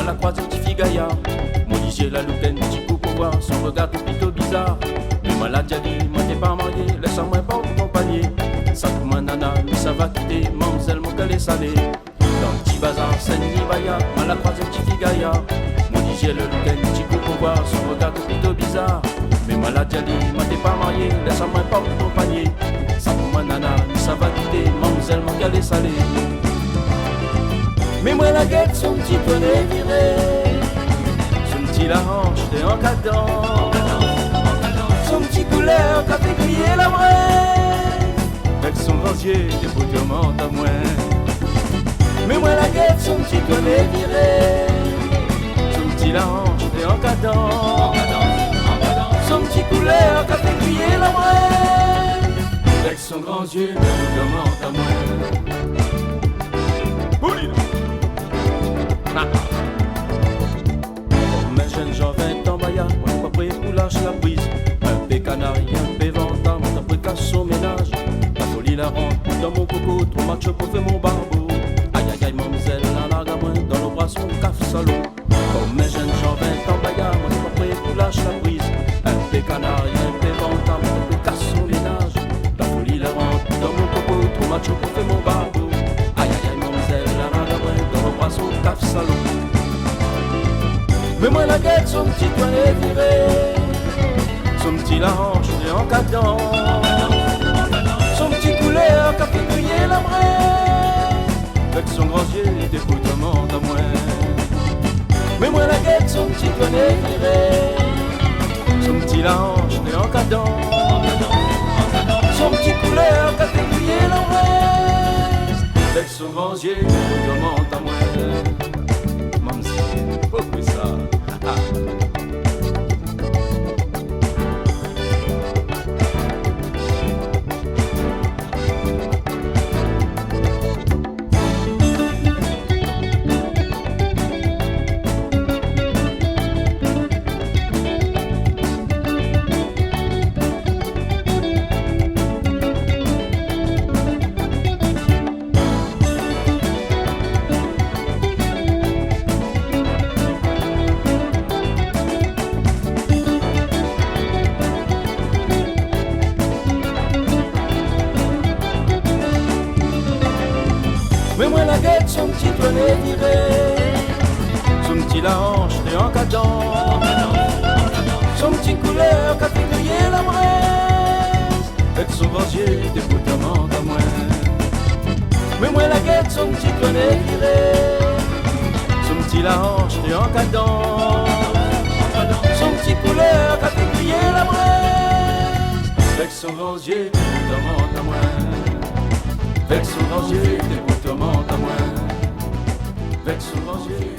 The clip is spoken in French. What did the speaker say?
mal la croisée qui fit gaillard. Mon j'ai la loupen, petit coup pour voir son regard tout plutôt bizarre. Mais malade a dit, moi t'es pas marié, laisse-moi pas vous accompagner. Ça pour ma nana, mais ça va quitter, mamzelle mon calé salé. Dans le petit bazar, Saint-Denis Baya, mal la croisée qui fit gaillard. Mon j'ai le loupen, petit coup pour voir son regard tout plutôt bizarre. Mais malade a dit, moi t'es pas marié, laisse-moi pas vous accompagner. Ça pour ma nana, mais ça va quitter, mamzelle mon calé salé. Mais moi la guette, son petit poney viré, son petit la hanche, t'es en cadence, son petit couleur qu'a fait crier la vraie, avec son rosier, des bouillements à moins. Mais moi la guette, son petit poney viré, son petit la hanche, t'es en cadence, son petit couleur qu'a fait crier la vraie, avec son grand yeux, des bouillements à moins. Mes jeunes gens 20 ans, baya, moi pas prêt pour lâcher la prise. Un peu canari, un peu ventant, moi t'as pris casse au ménage. La folie la rentre dans mon coco, trop match pour faire mon barbeau. Aïe aïe aïe, mamzelle, la largue à moi, dans nos bras son caf salaud. Comme mes jeunes gens 20 ans, baya, moi t'as pas prêt pour lâcher la prise. Un peu canari, un peu ventant, moi t'as pris casse au ménage. La folie la rentre dans mon coco, trop match pour faire mon barbeau. Aïe aïe aïe, mamzelle, la largue à moi, dans nos bras son caf salaud. Mais moi la guette, son petit poignet viré, son petit la hanche et en cadence, son petit couleur qu'a fait griller la braise, avec son grand yeux des bouillements à moins. Mais moi la guette, son petit poignet viré, son petit la hanche et en cadence, son petit couleur qu'a fait griller la braise, avec son grand yeux des bouillements à moins. Mamsi, faut que ça. Mais moi la guette, son petit poignet viré, son petit la hanche et en cadence, son petit couleur qu'a fait griller la braise, avec son rosier des bouillements à moins. Mais moi la guette, son petit poignet viré, son petit la hanche et en cadence, son petit couleur qu'a fait griller la braise, avec son rosier des bouillements à moins. Avec son rosier, des bouillements à moins. Avec son rosier,